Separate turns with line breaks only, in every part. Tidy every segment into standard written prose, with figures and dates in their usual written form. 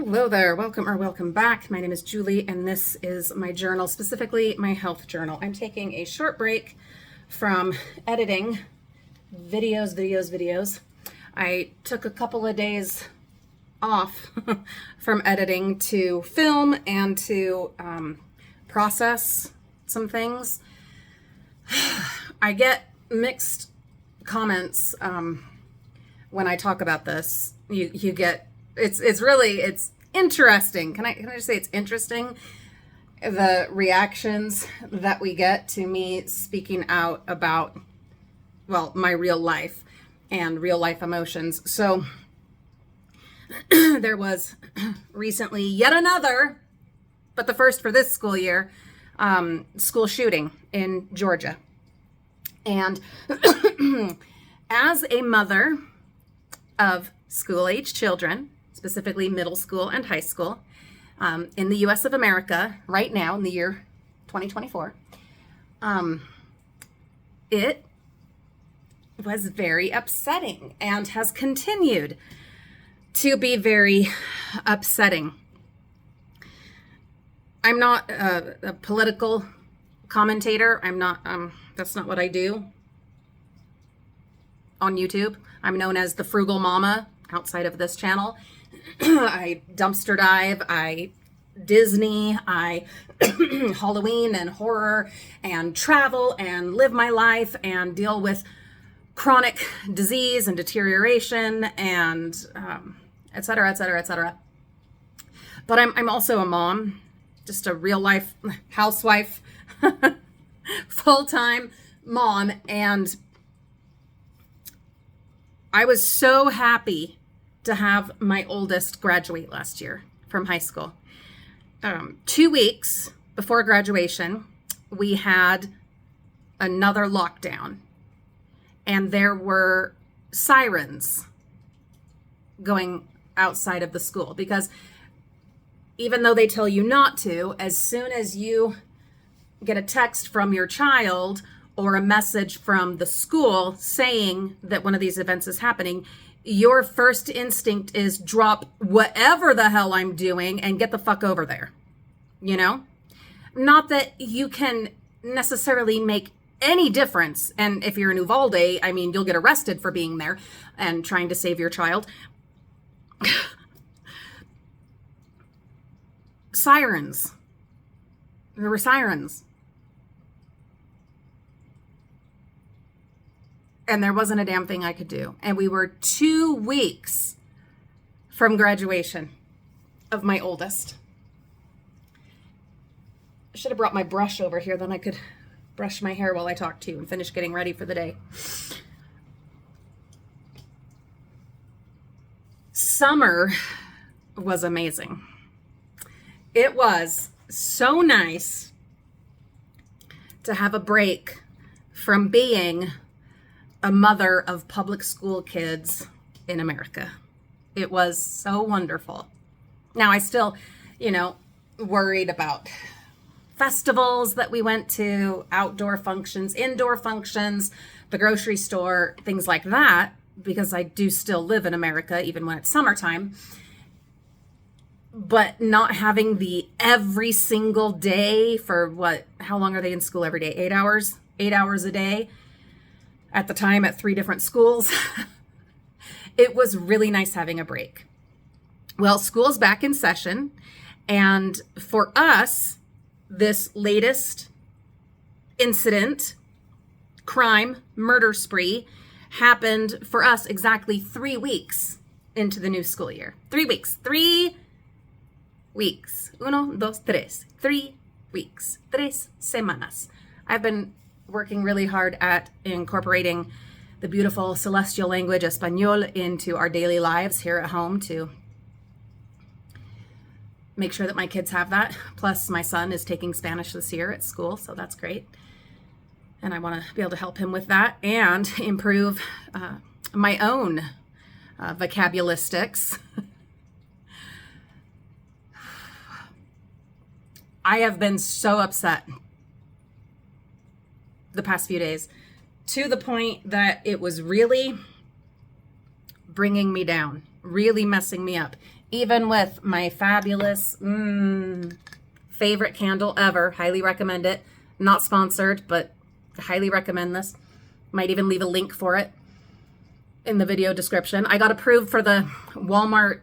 Hello there, welcome or welcome back. My name is Julie and this is my journal, specifically my health journal. I'm taking a short break from editing videos. I took a couple of days off from editing to film and to process some things. I get mixed comments when I talk about this. You get it's interesting. Can I just say it's interesting, the reactions that we get to me speaking out about, well, my real life and real life emotions. So there was recently yet another, but the first for this school year, school shooting in Georgia. And as a mother of school-age children, specifically middle school and high school, in the U.S. of America right now in the year 2024, it was very upsetting and has continued to be very upsetting. I'm not a political commentator. I'm not, that's not what I do on YouTube. I'm known as the Frugal Mama outside of this channel. I dumpster dive, I Disney, I Halloween and horror and travel and live my life and deal with chronic disease and deterioration and et cetera. But I'm also a mom, just a real life housewife, full-time mom, and I was so happy to have my oldest graduate last year from high school. 2 weeks before graduation, we had another lockdown, and there were sirens going outside of the school because even though they tell you not to, as soon as you get a text from your child or a message from the school saying that one of these events is happening, your first instinct is drop whatever the hell I'm doing and get the fuck over there. You know? Not that you can necessarily make any difference. And if you're in Uvalde, I mean, you'll get arrested for being there and trying to save your child. Sirens. There were sirens. And there wasn't a damn thing I could do. And we were 2 weeks from graduation of my oldest. I should have brought my brush over here, then I could brush my hair while I talk to you and finish getting ready for the day. Summer was amazing. It was so nice to have a break from being a mother of public school kids in America. It was so wonderful. Now I still, worried about festivals that we went to, outdoor functions, indoor functions, the grocery store, things like that, because I do still live in America even when it's summertime. But not having the every single day for how long are they in school every day? 8 hours? 8 hours a day? At the time at 3 different schools. It was really nice having a break. Well, school's back in session. And for us, this latest incident, crime, murder spree, happened for us exactly 3 weeks into the new school year. 3 weeks. 3 weeks. 1, 2, 3. 3 weeks. 3 semanas. I've been working really hard at incorporating the beautiful celestial language Espanol into our daily lives here at home to make sure that my kids have that. Plus, my son is taking Spanish this year at school, so that's great. And I want to be able to help him with that and improve my own vocabularistics. I have been so upset the past few days to the point that it was really bringing me down. really messing me up. Even with my fabulous favorite candle ever, highly recommend it. Not sponsored, but highly recommend this. Might even leave a link for it in the video description. I got approved for the Walmart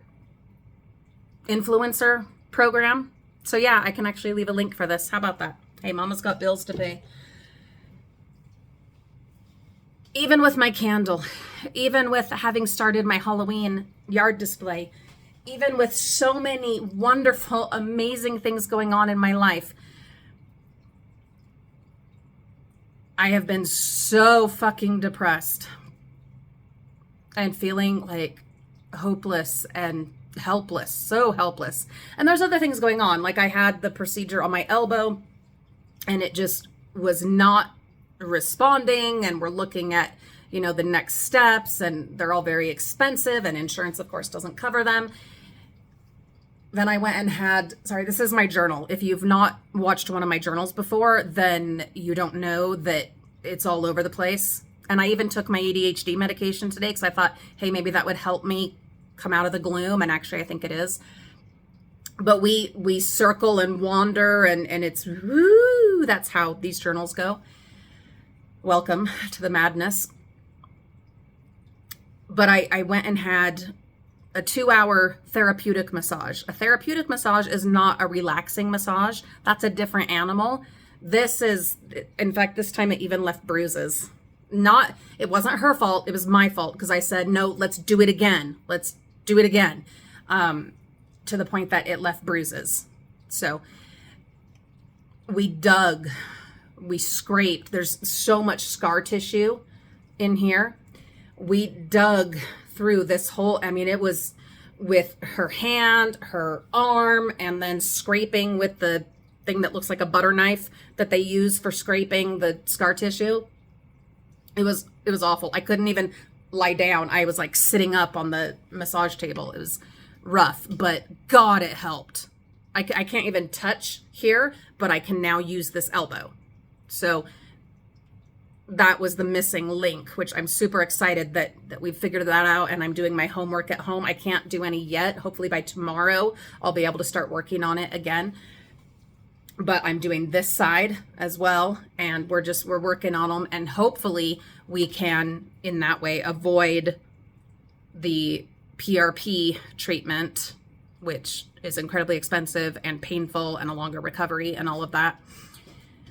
influencer program. So yeah, I can actually leave a link for this. How about that? Hey, mama's got bills to pay. Even with my candle, even with having started my Halloween yard display, even with so many wonderful, amazing things going on in my life, I have been so fucking depressed and feeling like hopeless and helpless, so helpless. And there's other things going on. Like I had the procedure on my elbow and it just was not responding, and we're looking at, you know, the next steps, and they're all very expensive, and insurance of course doesn't cover them. Then I went and had, sorry, this is my journal. If you've not watched one of my journals before, then you don't know that it's all over the place. And I even took my ADHD medication today because I thought, hey, maybe that would help me come out of the gloom. And actually I think it is. But we circle and wander, and it's woo, that's how these journals go. Welcome to the madness. But I went and had a 2-hour therapeutic massage. A therapeutic massage is not a relaxing massage. That's a different animal. This is, in fact, this time it even left bruises. It wasn't her fault. It was my fault because I said, no, let's do it again. Let's do it again. To the point that it left bruises. So we dug, we scraped. There's so much scar tissue in here. We dug through this whole, I mean, it was with her hand, her arm, and then scraping with the thing that looks like a butter knife that they use for scraping the scar tissue. It was awful. I couldn't even lie down. I was like sitting up on the massage table. It was rough, but God, it helped. I can't even touch here, but I can now use this elbow. So that was the missing link, which I'm super excited that we figured that out, and I'm doing my homework at home. I can't do any yet. Hopefully by tomorrow, I'll be able to start working on it again. But I'm doing this side as well, and we're working on them, and hopefully we can, in that way, avoid the PRP treatment, which is incredibly expensive and painful and a longer recovery and all of that.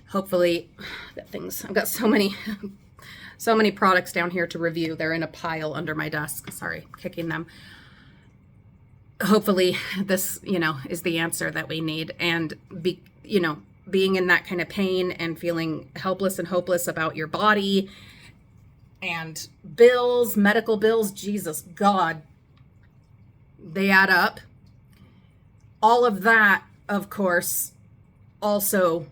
Hopefully, I've got so many products down here to review. They're in a pile under my desk. Sorry, kicking them. Hopefully this, is the answer that we need. And being in that kind of pain and feeling helpless and hopeless about your body and bills, medical bills, Jesus, God, they add up. All of that, of course, also,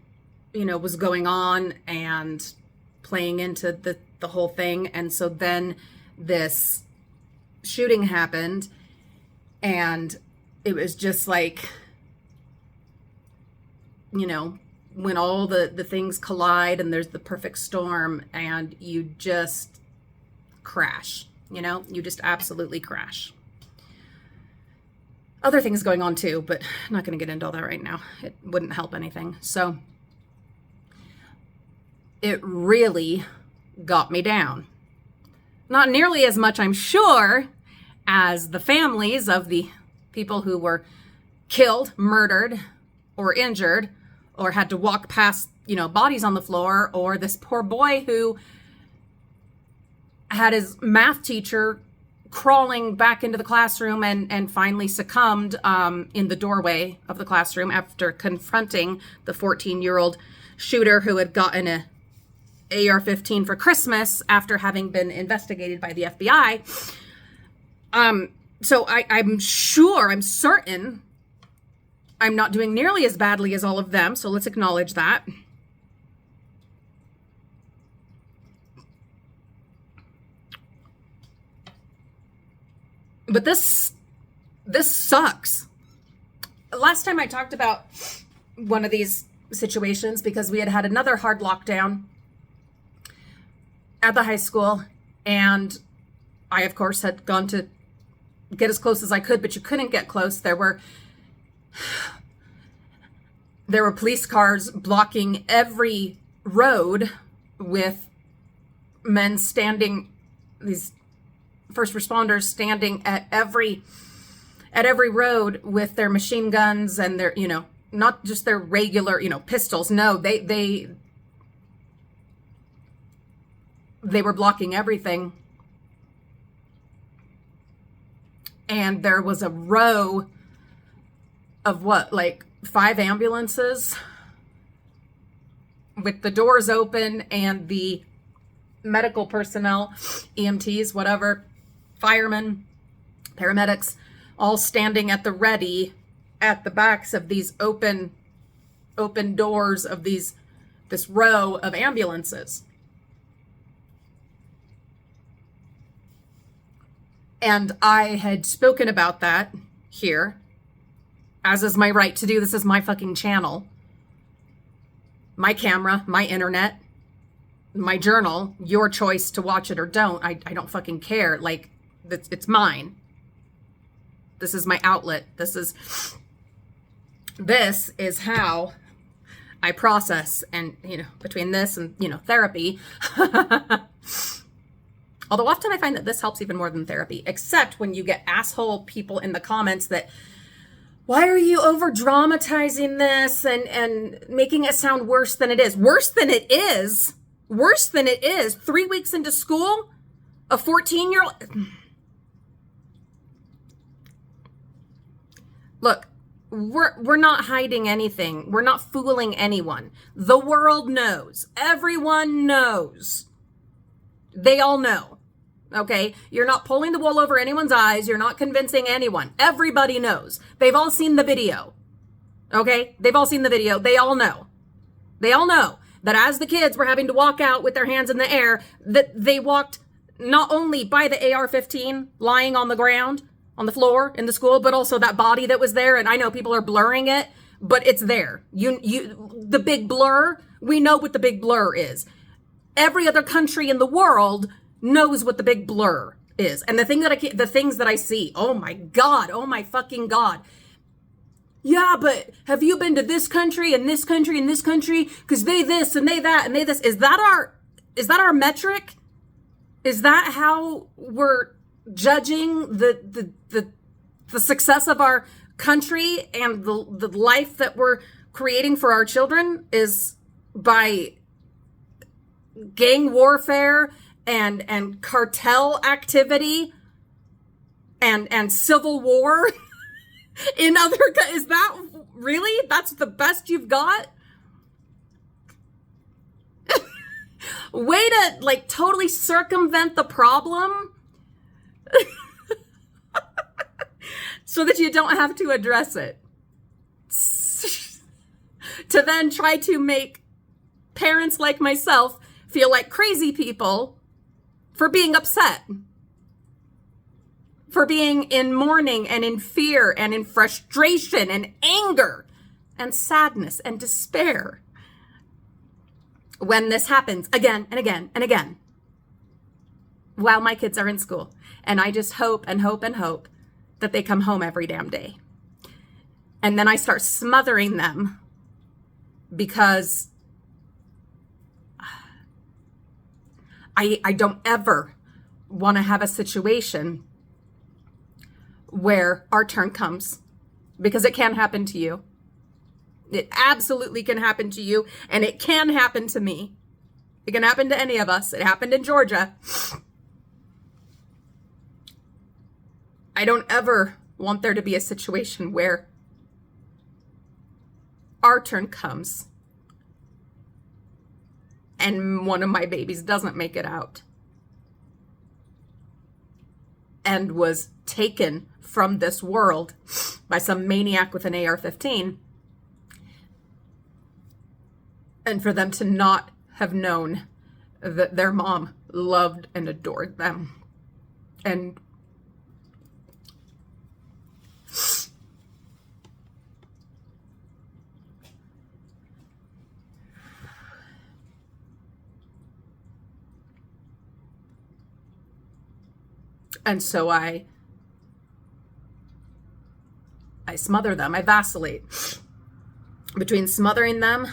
was going on and playing into the whole thing. And so then this shooting happened, and it was just like, when all the things collide and there's the perfect storm, and you just crash, you just absolutely crash. Other things going on too, but I'm not going to get into all that right now. It wouldn't help anything. So it really got me down. Not nearly as much, I'm sure, as the families of the people who were killed, murdered, or injured, or had to walk past, bodies on the floor, or this poor boy who had his math teacher crawling back into the classroom and finally succumbed in the doorway of the classroom after confronting the 14-year-old shooter who had gotten a AR-15 for Christmas after having been investigated by the FBI. So I'm certain I'm not doing nearly as badly as all of them. So let's acknowledge that. But this sucks. Last time I talked about one of these situations, because we had another hard lockdown at the high school, and I, of course, had gone to get as close as I could, but you couldn't get close. There were police cars blocking every road with men standing, these first responders standing at every road with their machine guns and their, not just their regular, pistols. No, they were blocking everything. And there was a row of like 5 ambulances with the doors open, and the medical personnel, EMTs, whatever, firemen, paramedics, all standing at the ready at the backs of these open doors of this row of ambulances. And I had spoken about that here, as is my right to do. This is my fucking channel, my camera, my internet, my journal, your choice to watch it or don't. I don't fucking care. Like, it's mine. This is my outlet. This is how I process. And, between this and, therapy, although often I find that this helps even more than therapy, except when you get asshole people in the comments that, why are you over dramatizing this and making it sound worse than it is? Worse than it is. Worse than it is. 3 weeks into school, a 14-year-old. Look, we're not hiding anything. We're not fooling anyone. The world knows. Everyone knows. They all know. Okay? You're not pulling the wool over anyone's eyes. You're not convincing anyone. Everybody knows. They've all seen the video. Okay? They've all seen the video. They all know. They all know that as the kids were having to walk out with their hands in the air, that they walked not only by the AR-15 lying on the ground, on the floor in the school, but also that body that was there. And I know people are blurring it, but it's there. The big blur, we know what the big blur is. Every other country in the world knows what the big blur is. And the things that I see, oh my God, oh my fucking God. Yeah, but have you been to this country and this country and this country? Because they this and they that and they this. Is that our metric? Is that how we're judging the success of our country and the life that we're creating for our children, is by gang warfare and cartel activity and civil war? Is that really? That's the best you've got? Way to totally circumvent the problem so that you don't have to address it. To then try to make parents like myself feel like crazy people for being upset, for being in mourning and in fear and in frustration and anger and sadness and despair when this happens again and again and again while my kids are in school. And I just hope and hope and hope that they come home every damn day. And then I start smothering them because I don't ever want to have a situation where our turn comes, because it can happen to you. It absolutely can happen to you, and it can happen to me. It can happen to any of us. It happened in Georgia. I don't ever want there to be a situation where our turn comes and one of my babies doesn't make it out and was taken from this world by some maniac with an AR-15, and for them to not have known that their mom loved and adored them. And so I I smother them. I vacillate between smothering them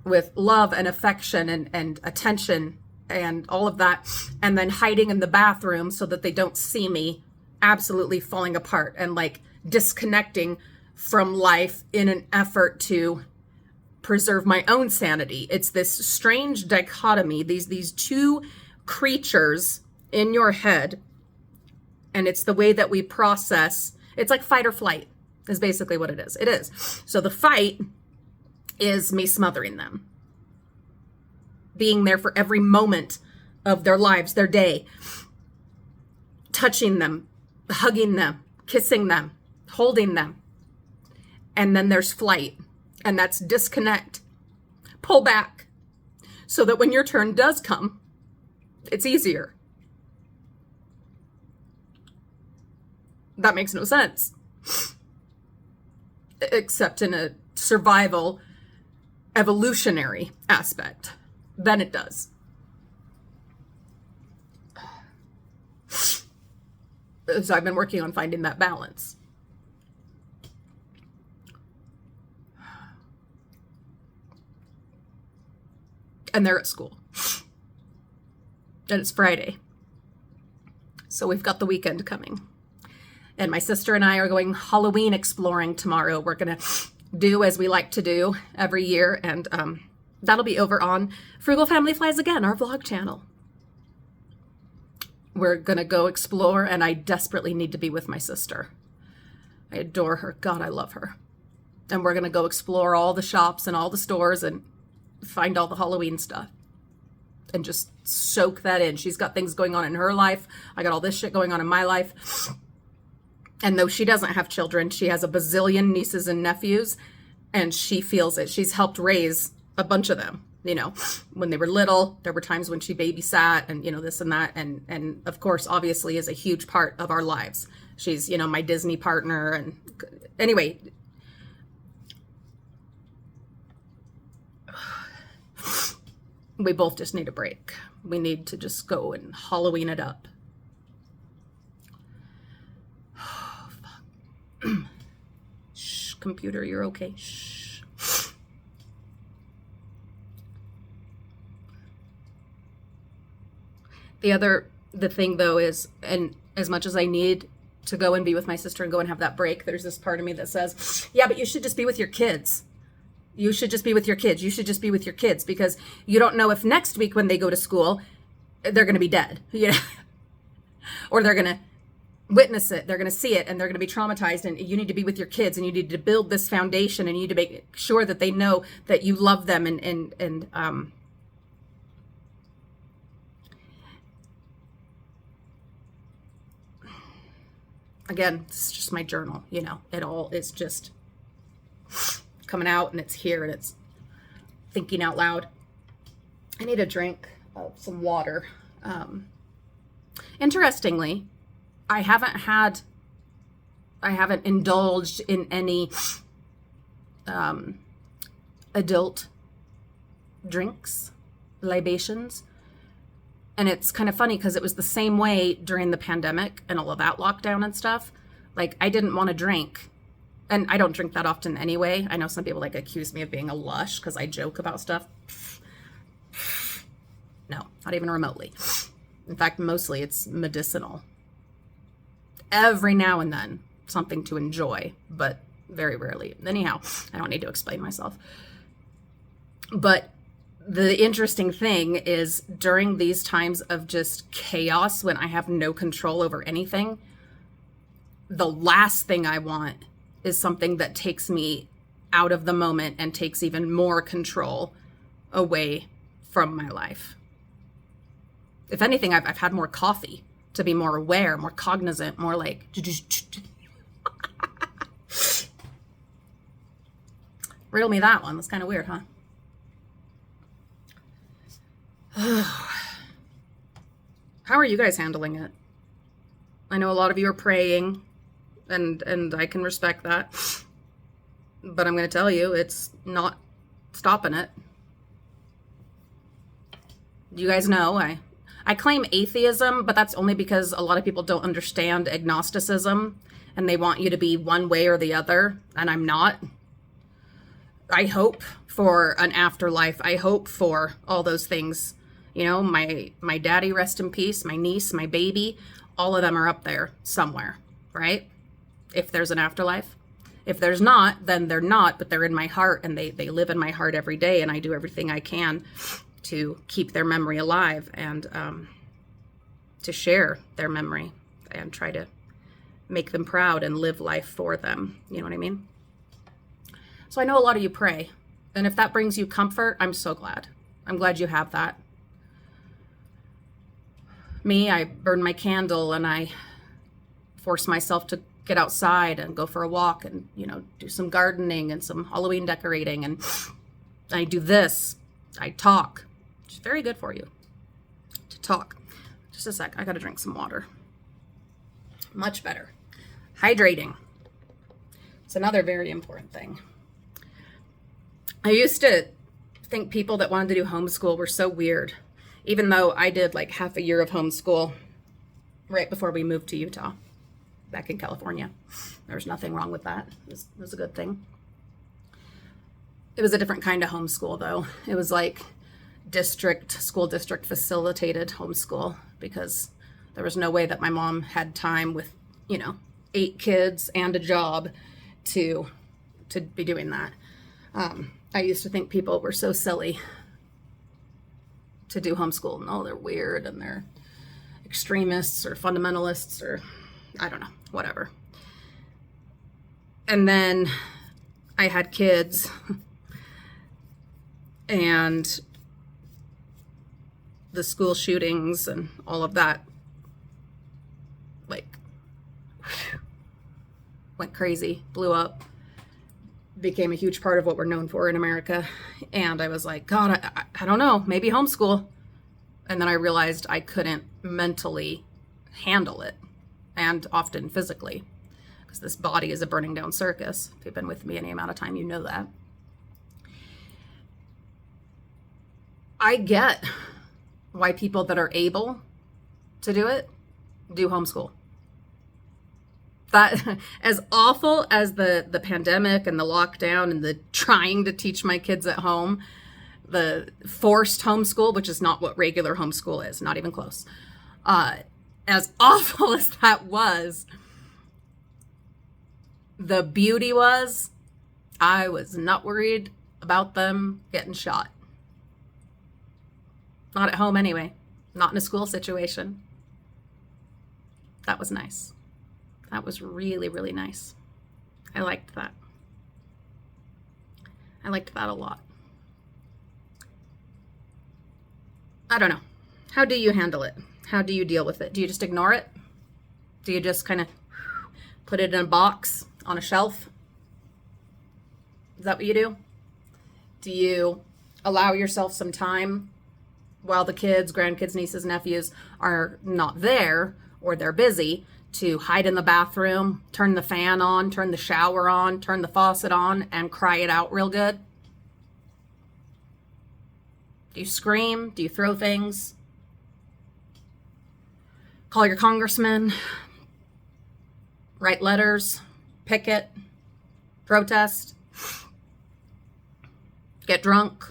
with love and affection and attention and all of that, and then hiding in the bathroom so that they don't see me absolutely falling apart and like disconnecting from life in an effort to preserve my own sanity. It's this strange dichotomy, these two creatures in your head, and it's the way that we process. It's like fight or flight is basically what it is. It is. So the fight is me smothering them, being there for every moment of their lives, their day, touching them, hugging them, kissing them, holding them. And then there's flight, and that's disconnect, pull back, so that when your turn does come, it's easier. That makes no sense, except in a survival, evolutionary aspect. Then it does. So I've been working on finding that balance. And they're at school. And it's Friday. So we've got the weekend coming. And my sister and I are going Halloween exploring tomorrow. We're going to do as we like to do every year. And that'll be over on Frugal Family Flies Again, our vlog channel. We're going to go explore, and I desperately need to be with my sister. I adore her. God, I love her. And we're going to go explore all the shops and all the stores and find all the Halloween stuff and just soak that in. She's got things going on in her life. I got all this shit going on in my life. And though she doesn't have children, she has a bazillion nieces and nephews, and she feels it. She's helped raise a bunch of them. You know, when they were little, there were times when she babysat and, you know, this and that. And of course, obviously is a huge part of our lives. She's, you know, my Disney partner. And anyway, we both just need a break. We need to just go and Halloween it up. Oh, fuck. Shh, computer, you're okay. Shh. The thing though is, and as much as I need to go and be with my sister and go and have that break, there's this part of me that says, yeah, but you should just be with your kids. You should just be with your kids. You should just be with your kids, because you don't know if next week when they go to school, they're going to be dead, you know, or they're going to witness it. They're going to see it, and they're going to be traumatized. And you need to be with your kids, and you need to build this foundation, and you need to make sure that they know that you love them. Again, it's just my journal, you know, it all is just coming out, and it's here, and it's thinking out loud. I need a drink of some water. Interestingly, I haven't indulged in any adult drinks, libations. And it's kind of funny because it was the same way during the pandemic and all of that lockdown and stuff. Like, I didn't want to drink. And I don't drink that often anyway. I know some people like accuse me of being a lush because I joke about stuff. No, not even remotely. In fact, mostly it's medicinal. Every now and then, something to enjoy, but very rarely. Anyhow, I don't need to explain myself. But the interesting thing is, during these times of just chaos, when I have no control over anything, the last thing I want is something that takes me out of the moment and takes even more control away from my life. If anything, I've had more coffee to be more aware, more cognizant, more like... Riddle me that one. That's kind of weird, huh? How are you guys handling it? I know a lot of you are praying, and I can respect that. But I'm going to tell you, it's not stopping it. You guys know I I claim atheism, but that's only because a lot of people don't understand agnosticism and they want you to be one way or the other, and I'm not. I hope for an afterlife. I hope for all those things. You know, my daddy, rest in peace, my niece, my baby, all of them are up there somewhere, right? If there's an afterlife. If there's not, then they're not, but they're in my heart, and they live in my heart every day, and I do everything I can to keep their memory alive and to share their memory and try to make them proud and live life for them. You know what I mean? So I know a lot of you pray, and if that brings you comfort, I'm so glad. I'm glad you have that. Me, I burn my candle and I force myself to get outside and go for a walk and, you know, do some gardening and some Halloween decorating. And I do this. I talk. It's very good for you to talk. Just a sec. I got to drink some water. Much better. Hydrating. It's another very important thing. I used to think people that wanted to do homeschool were so weird, even though I did like half a year of homeschool right before we moved to Utah, back in California. There's nothing wrong with that. It was a good thing. It was a different kind of homeschool, though. It was like school district facilitated homeschool, because there was no way that my mom had time with, 8 kids and a job to be doing that. I used to think people were so silly to do homeschool. No, they're weird and they're extremists or fundamentalists or I don't know, whatever. And then I had kids and the school shootings and all of that, like, went crazy, blew up, became a huge part of what we're known for in America. And I was like, God, I don't know, maybe homeschool. And then I realized I couldn't mentally handle it, and often physically, because this body is a burning down circus. If you've been with me any amount of time, you know that. I get why people that are able to do it do homeschool. That, as awful as the pandemic and the lockdown and the trying to teach my kids at home, the forced homeschool, which is not what regular homeschool is, not even close. As awful as that was, the beauty was I was not worried about them getting shot. Not at home anyway. Not in a school situation. That was nice. That was really, really nice. I liked that. I liked that a lot. I don't know. How do you handle it? How do you deal with it? Do you just ignore it? Do you just kind of put it in a box on a shelf? Is that what you do? Do you allow yourself some time while the kids, grandkids, nieces, nephews are not there or they're busy to hide in the bathroom, turn the fan on, turn the shower on, turn the faucet on, and cry it out real good? Do you scream? Do you throw things? Call your congressman? Write letters? Picket? Protest? Get drunk?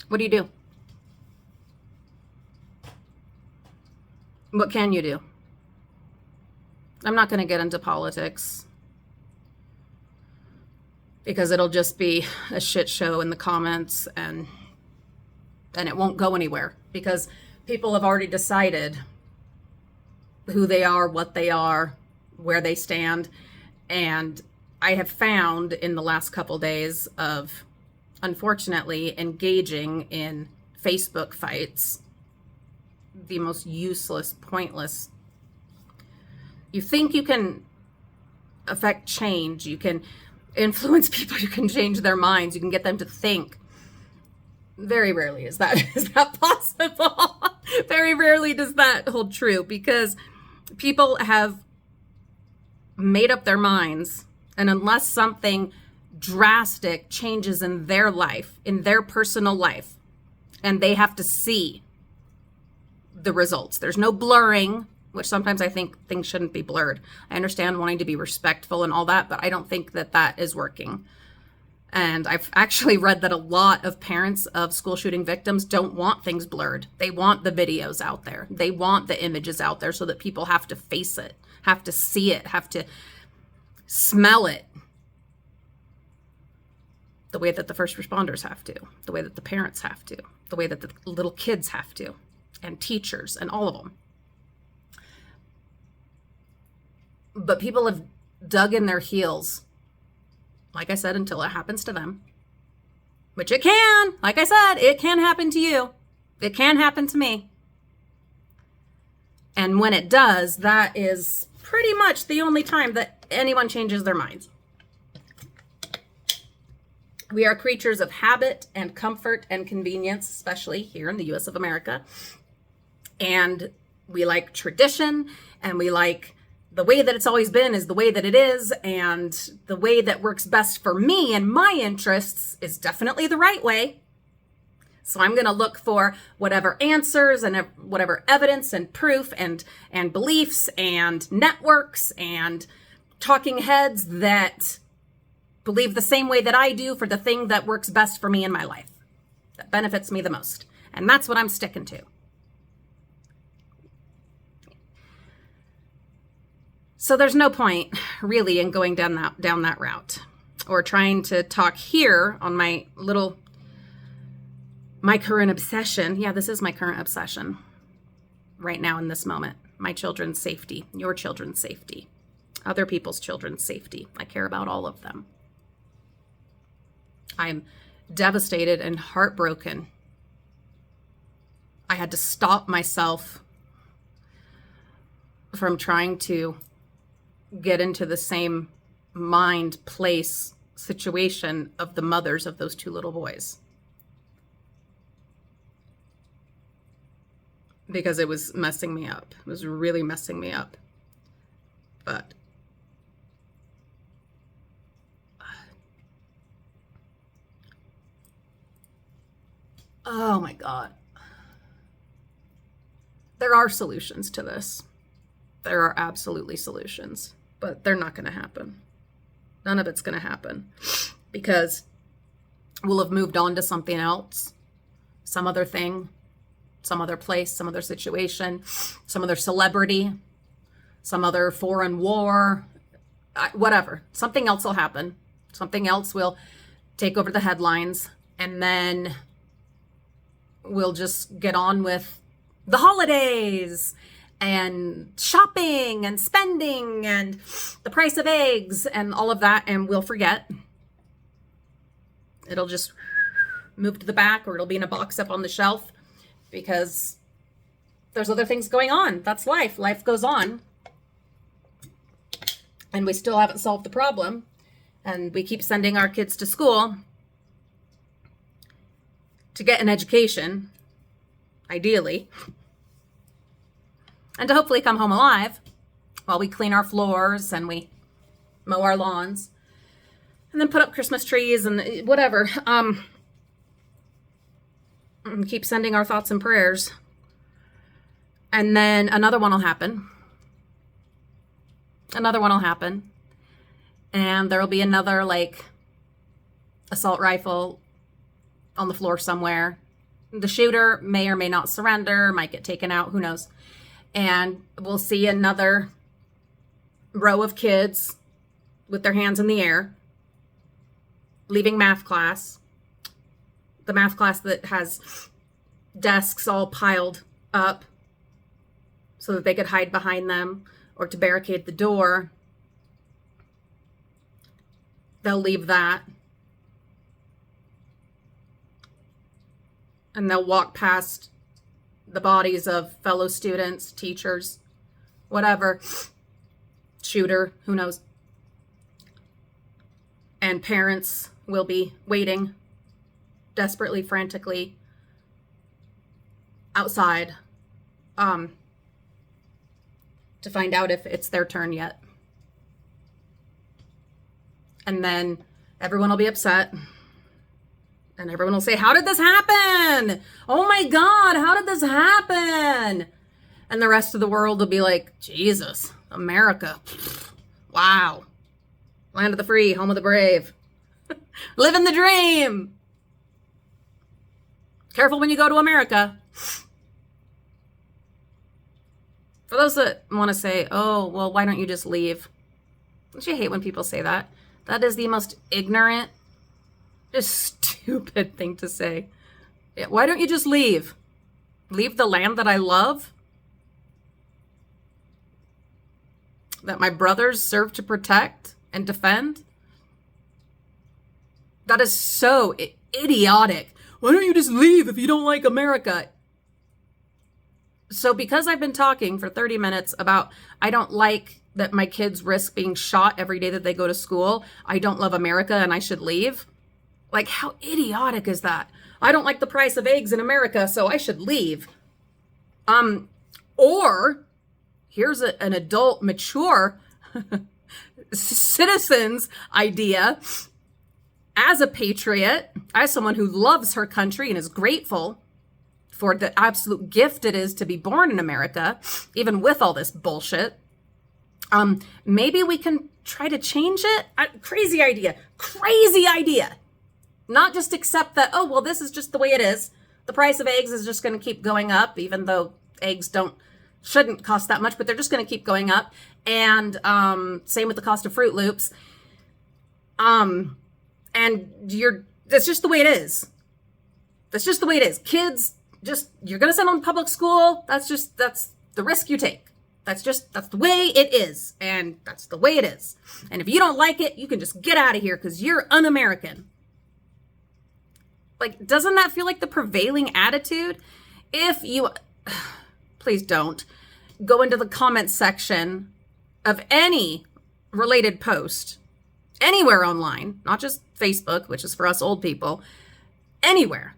What do you do? What can you do? I'm not going to get into politics because it'll just be a shit show in the comments and it won't go anywhere, because people have already decided who they are, what they are, where they stand. And I have found in the last couple days of, unfortunately, engaging in Facebook fights, the most useless, pointless. You think you can affect change, you can influence people, you can change their minds, you can get them to think. Very rarely is that possible. Very rarely does that hold true, because people have made up their minds, and unless something drastic changes in their life, in their personal life, and they have to see the results. There's no blurring, which sometimes I think things shouldn't be blurred. I understand wanting to be respectful and all that, but I don't think that that is working. And I've actually read that a lot of parents of school shooting victims don't want things blurred. They want the videos out there. They want the images out there so that people have to face it, have to see it, have to smell it. The way that the first responders have to, the way that the parents have to, the way that the little kids have to, and teachers and all of them. But people have dug in their heels, like I said, until it happens to them, which it can. Like I said, it can happen to you. It can happen to me. And when it does, that is pretty much the only time that anyone changes their minds. We are creatures of habit and comfort and convenience, especially here in the US of America. And we like tradition, and we like the way that it's always been is the way that it is, and the way that works best for me and my interests is definitely the right way. So I'm going to look for whatever answers and whatever evidence and proof and beliefs and networks and talking heads that believe the same way that I do for the thing that works best for me in my life, that benefits me the most. And that's what I'm sticking to. So there's no point really in going down that route or trying to talk here on my current obsession. Yeah, this is my current obsession right now in this moment. My children's safety, your children's safety, other people's children's safety. I care about all of them. I'm devastated and heartbroken. I had to stop myself from trying to get into the same mind, place, situation of the mothers of those two little boys. Because it was messing me up. It was really messing me up. But oh my God. There are solutions to this. There are absolutely solutions, but they're not going to happen. None of it's going to happen because we'll have moved on to something else, some other thing, some other place, some other situation, some other celebrity, some other foreign war, whatever. Something else will happen. Something else will take over the headlines, and then we'll just get on with the holidays and shopping and spending and the price of eggs and all of that, and we'll forget. It'll just move to the back, or it'll be in a box up on the shelf because there's other things going on. That's life. Life goes on. And we still haven't solved the problem. And we keep sending our kids to school to get an education, ideally, and to hopefully come home alive while we clean our floors and we mow our lawns and then put up Christmas trees and whatever. And keep sending our thoughts and prayers. And then another one will happen. Another one will happen. And there will be another assault rifle on the floor somewhere. The shooter may or may not surrender, might get taken out, who knows. And we'll see another row of kids with their hands in the air, leaving math class. The math class that has desks all piled up so that they could hide behind them or to barricade the door. They'll leave that. And they'll walk past the bodies of fellow students, teachers, whatever, shooter, who knows. And parents will be waiting desperately, frantically outside to find out if it's their turn yet. And then everyone will be upset. And everyone will say, how did this happen? Oh my God, how did this happen? And the rest of the world will be like, Jesus, America. Wow. Land of the free, home of the brave. Living the dream. Careful when you go to America. For those that want to say, oh, well, why don't you just leave? Don't you hate when people say that? That is the most ignorant, just stupid thing to say. Yeah, why don't you just leave? Leave the land that I love? That my brothers serve to protect and defend? That is so idiotic. Why don't you just leave if you don't like America? So because I've been talking for 30 minutes about I don't like that my kids risk being shot every day that they go to school, I don't love America and I should leave. Like, how idiotic is that? I don't like the price of eggs in America, so I should leave. Or here's an adult, mature citizen's idea. As a patriot, as someone who loves her country and is grateful for the absolute gift it is to be born in America, even with all this bullshit, maybe we can try to change it. Crazy idea. Not just accept that, oh, well, this is just the way it is. The price of eggs is just going to keep going up, even though eggs shouldn't cost that much, but they're just going to keep going up. And same with the cost of Fruit Loops. And that's just the way it is. That's just the way it is. Kids, you're going to send them to public school. That's the risk you take. That's the way it is. And that's the way it is. And if you don't like it, you can just get out of here because you're un-American. Like, doesn't that feel like the prevailing attitude? If you, please don't, go into the comments section of any related post, anywhere online, not just Facebook, which is for us old people, anywhere.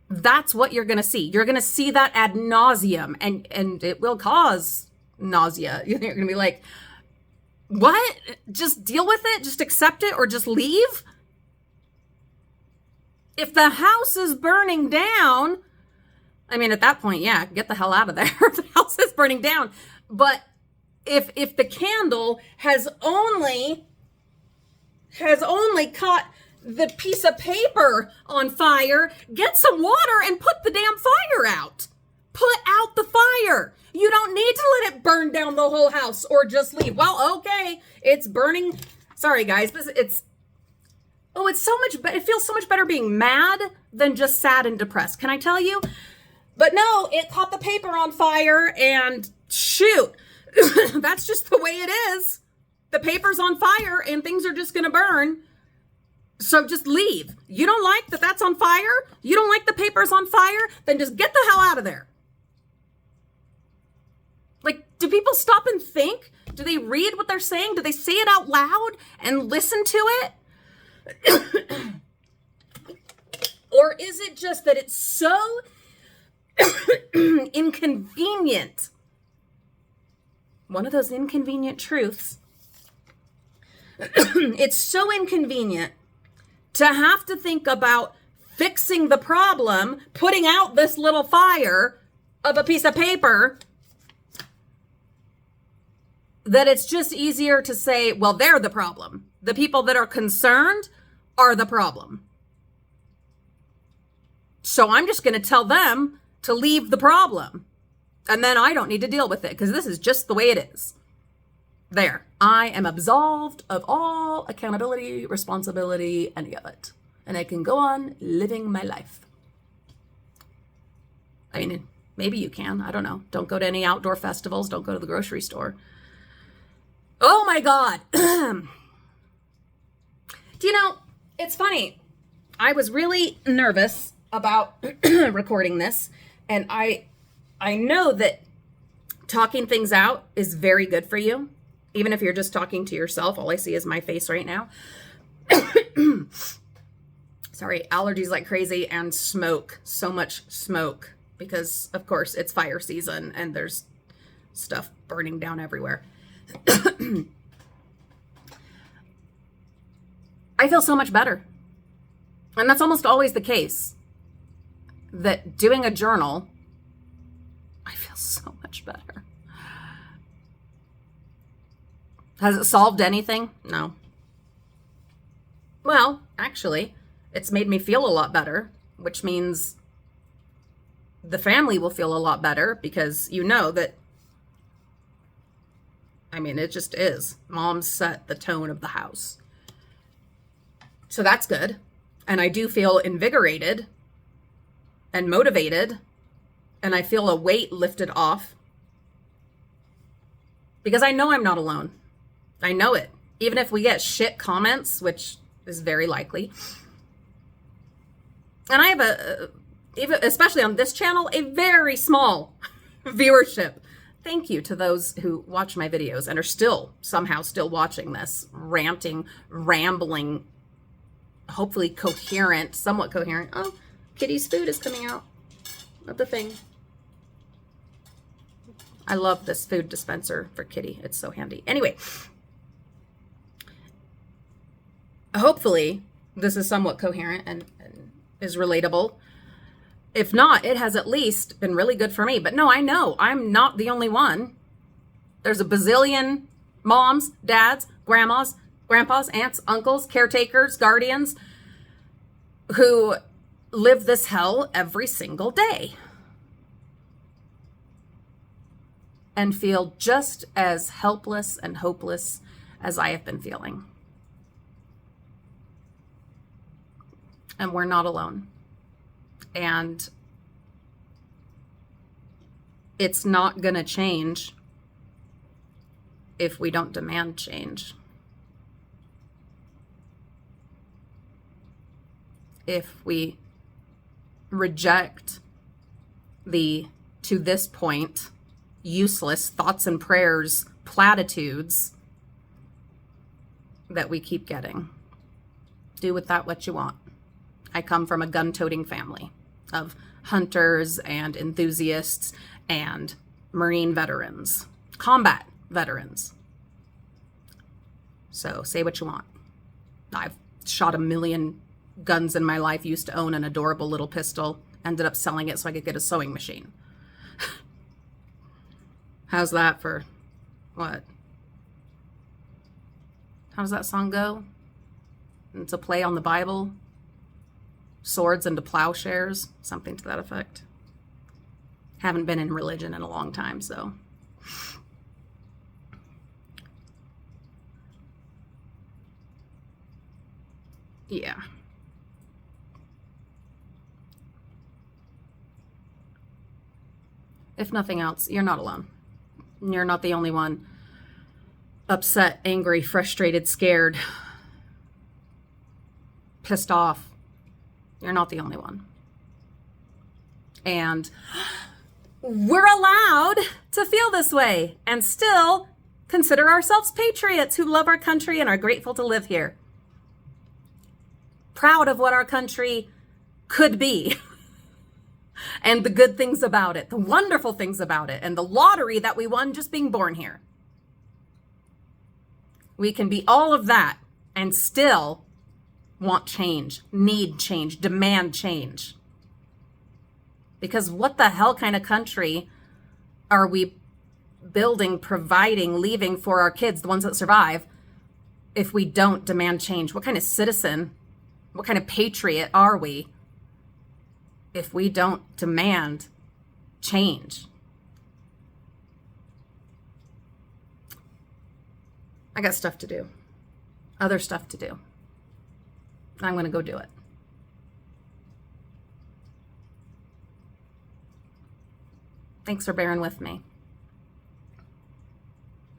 That's what you're going to see. You're going to see that ad nauseum, and it will cause nausea. You're going to be like, what? Just deal with it? Just accept it or just leave? If the house is burning down, I mean, at that point, yeah, get the hell out of there. The house is burning down. But if the candle has only caught the piece of paper on fire, get some water and put the damn fire out. Put out the fire. You don't need to let it burn down the whole house or just leave. Well, okay, it's burning. Sorry, guys, but it's so much better. It feels so much better being mad than just sad and depressed. Can I tell you? But no, it caught the paper on fire and shoot, that's just the way it is. The paper's on fire and things are just going to burn. So just leave. You don't like that that's on fire? You don't like the paper's on fire? Then just get the hell out of there. Like, do people stop and think? Do they read what they're saying? Do they say it out loud and listen to it? Or is it just that it's so inconvenient? One of those inconvenient truths. It's so inconvenient to have to think about fixing the problem, putting out this little fire of a piece of paper, that it's just easier to say, well, they're the problem. The people that are concerned are the problem. So I'm just going to tell them to leave the problem. And then I don't need to deal with it because this is just the way it is. There. I am absolved of all accountability, responsibility, any of it. And I can go on living my life. I mean, maybe you can. I don't know. Don't go to any outdoor festivals. Don't go to the grocery store. Oh my God. Do you know, it's funny. I was really nervous about recording this. And I know that talking things out is very good for you. Even if you're just talking to yourself. All I see is my face right now. Sorry, allergies like crazy and smoke. So much smoke. Because, of course, it's fire season and there's stuff burning down everywhere. I feel so much better. And that's almost always the case, that doing a journal, I feel so much better. Has it solved anything? No. Well, actually, it's made me feel a lot better, which means the family will feel a lot better, because you know that, I mean, it just is. Mom set the tone of the house. So that's good. And I do feel invigorated and motivated, and I feel a weight lifted off, because I know I'm not alone. I know it. Even if we get shit comments, which is very likely. And I have even especially on this channel, a very small viewership. Thank you to those who watch my videos and are somehow still watching this ranting, rambling, hopefully coherent, somewhat coherent. Oh, Kitty's food is coming out of the thing. I love this food dispenser for Kitty. It's so handy. Anyway, hopefully this is somewhat coherent and is relatable. If not, it has at least been really good for me. But no, I know I'm not the only one. There's a bazillion moms, dads, grandmas, grandpas, aunts, uncles, caretakers, guardians who live this hell every single day and feel just as helpless and hopeless as I have been feeling. And we're not alone. And it's not going to change if we don't demand change. If we reject the, to this point, useless thoughts and prayers, platitudes that we keep getting. Do with that what you want. I come from a gun-toting family of hunters and enthusiasts and Marine veterans, combat veterans. So say what you want. I've shot 1 million guns in my life, used to own an adorable little pistol, ended up selling it so I could get a sewing machine. How's that for what? How does that song go? It's a play on the Bible. Swords into plowshares, something to that effect. Haven't been in religion in a long time, so. Yeah. If nothing else, you're not alone. You're not the only one upset, angry, frustrated, scared, pissed off. You're not the only one. And we're allowed to feel this way and still consider ourselves patriots who love our country and are grateful to live here. Proud of what our country could be and the good things about it, the wonderful things about it, and the lottery that we won just being born here. We can be all of that and still want change, need change, demand change. Because what the hell kind of country are we building, providing, leaving for our kids, the ones that survive, if we don't demand change? What kind of citizen, what kind of patriot are we if we don't demand change? I got stuff to do, other stuff to do. I'm going to go do it. Thanks for bearing with me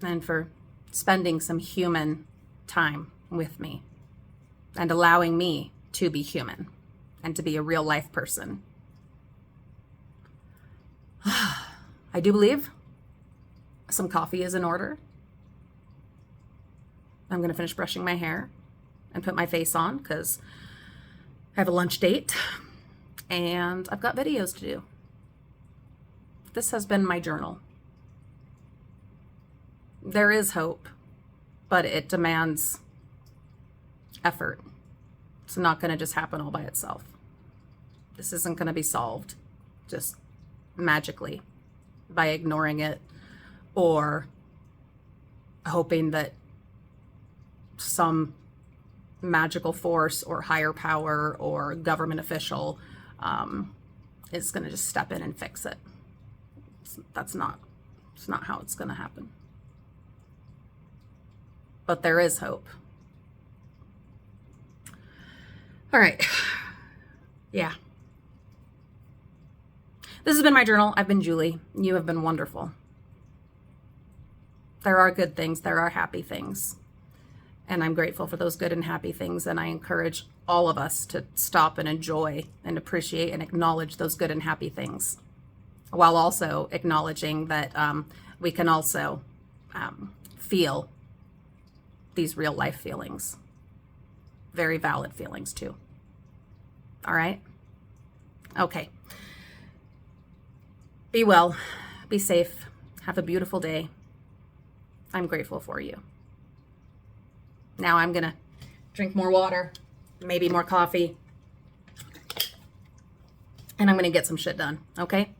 and for spending some human time with me and allowing me to be human and to be a real life person. I do believe some coffee is in order. I'm going to finish brushing my hair and put my face on because I have a lunch date and I've got videos to do. This has been my journal. There is hope, but it demands effort. It's not going to just happen all by itself. This isn't going to be solved just magically by ignoring it or hoping that some magical force or higher power or government official is going to just step in and fix it. It's not how it's going to happen. But there is hope. All right. Yeah. This has been my journal. I've been Julie. You have been wonderful. There are good things. There are happy things. And I'm grateful for those good and happy things. And I encourage all of us to stop and enjoy and appreciate and acknowledge those good and happy things, while also acknowledging that we can also feel these real life feelings. Very valid feelings too. All right? Okay. Be well. Be safe. Have a beautiful day. I'm grateful for you. Now I'm going to drink more water, maybe more coffee, and I'm going to get some shit done. Okay?